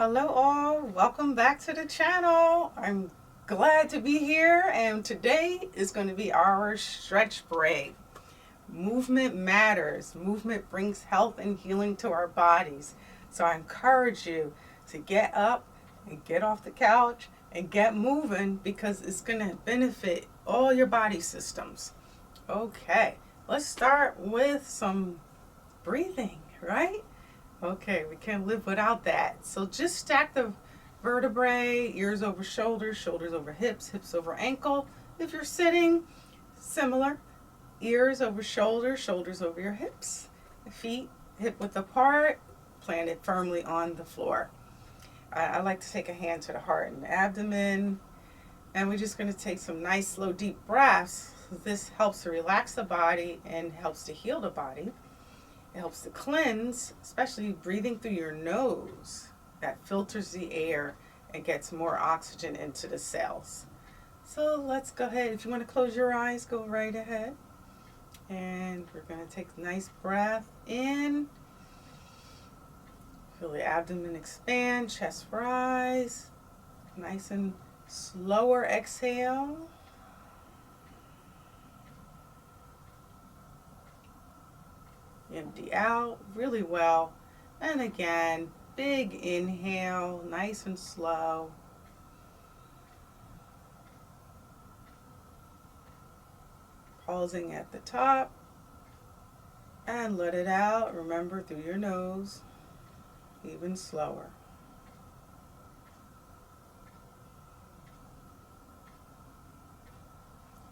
Hello all, welcome back to the channel. I'm glad to be here, and today is going to be our stretch break. Movement matters. Movement brings health and healing to our bodies. So I encourage you to get up and get off the couch and get moving because it's going to benefit all your body systems. Okay, let's start with some breathing, right? Okay, we can't live without that. So just stack the vertebrae, ears over shoulders, shoulders over hips, hips over ankle. If you're sitting, similar. Ears over shoulders, shoulders over your hips. Feet hip width apart, planted firmly on the floor. I like to take a hand to the heart and the abdomen. And we're just going to take some nice, slow, deep breaths. This helps to relax the body and helps to heal the body. It helps to cleanse, especially breathing through your nose. That filters the air and gets more oxygen into the cells. So let's go ahead. If you want to close your eyes, go right ahead. And we're going to take a nice breath in. Feel the abdomen expand, chest rise. Nice and slower exhale. Empty out really well. And again, big inhale, nice and slow. Pausing at the top. And let it out, remember, through your nose, even slower.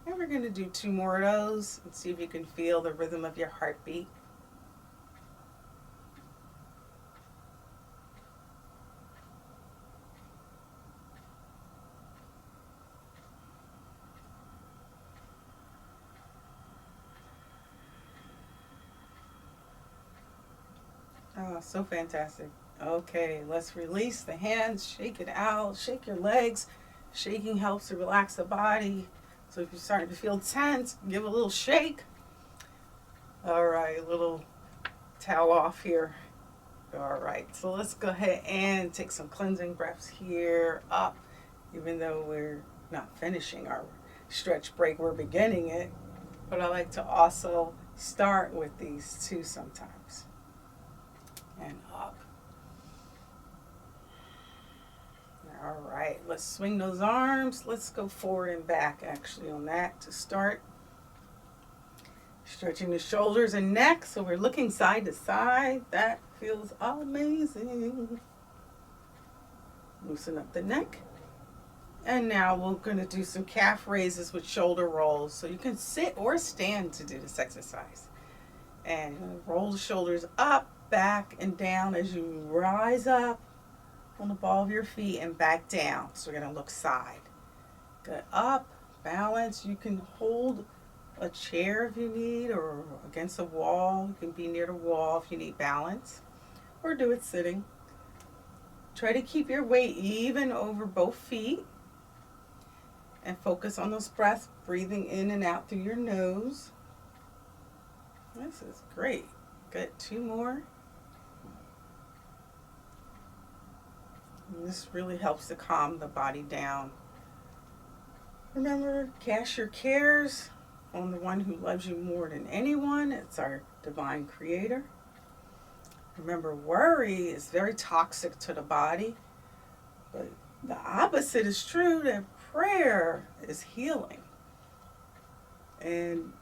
And we're going to do 2 more of those and see if you can feel the rhythm of your heartbeat. Oh, so fantastic. Okay, let's release the hands, shake it out, shake your legs. Shaking helps to relax the body. So if you're starting to feel tense, give a little shake. All right, a little towel off here. All right, so let's go ahead and take some cleansing breaths here, up. Even though we're not finishing our stretch break, we're beginning it. But I like to also start with these two sometimes. And up. All right, let's swing those arms. Let's go forward and back actually on that to start. Stretching the shoulders and neck, so we're looking side to side. That feels amazing. Loosen up the neck. And now we're going to do some calf raises with shoulder rolls. So you can sit or stand to do this exercise. And roll the shoulders up, back, and down as you rise up on the ball of your feet and back down. So we're going to look side. Good. Up, balance. You can hold a chair if you need, or against a wall. You can be near the wall if you need balance, or do it sitting. Try to keep your weight even over both feet and focus on those breaths, breathing in and out through your nose. This is great. Good. 2 more. And this really helps to calm the body down. Remember, cast your cares on the one who loves you more than anyone. It's our divine creator. Remember, worry is very toxic to the body. But the opposite is true, that prayer is healing. And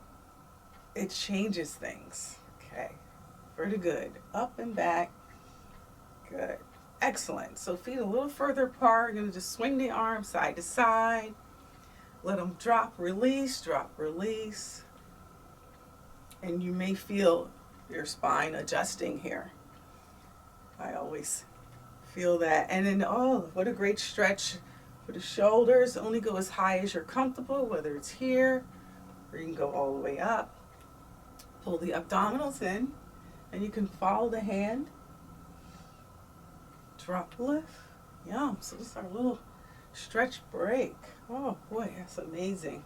it changes things. Okay. For the good. Up and back. Good. Excellent. So feet a little further apart. You're going to just swing the arms side to side. Let them drop, release, drop, release. And you may feel your spine adjusting here. I always feel that. And then, oh, what a great stretch for the shoulders. Only go as high as you're comfortable, whether it's here or you can go all the way up. Pull the abdominals in, and you can follow the hand. Drop, lift. Yum. So this is our little stretch break. Oh boy, that's amazing.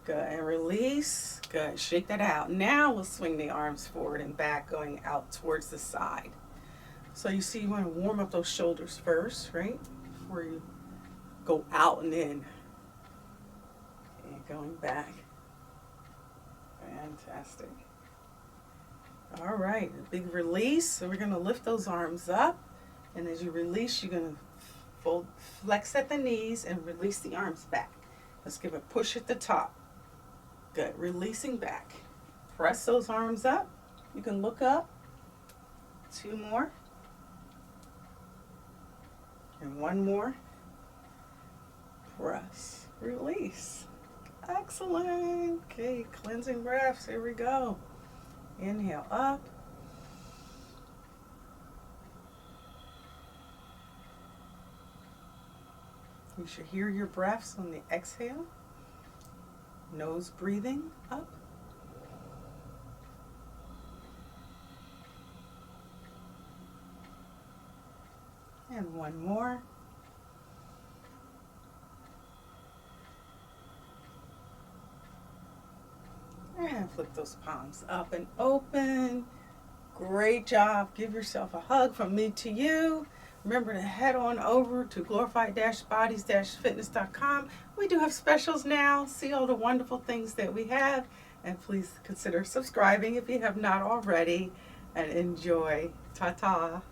Good. And release. Good. Shake that out. Now we'll swing the arms forward and back, going out towards the side. So you see, you want to warm up those shoulders first, right? Before you go out and in. And going back. Fantastic. All right, a big release. So we're going to lift those arms up. And as you release, you're going to flex at the knees and release the arms back. Let's give a push at the top. Good. Releasing back. Press those arms up. You can look up. 2 more. And 1 more. Press. Release. Excellent. Okay, cleansing breaths. Here we go. Inhale up. You should hear your breaths on the exhale. Nose breathing up. And 1 more. And flip those palms up and open. Great job. Give yourself a hug from me to you. Remember to head on over to glorified-bodies-fitness.com. We do have specials now. See all the wonderful things that we have. And please consider subscribing if you have not already. And enjoy. Ta-ta.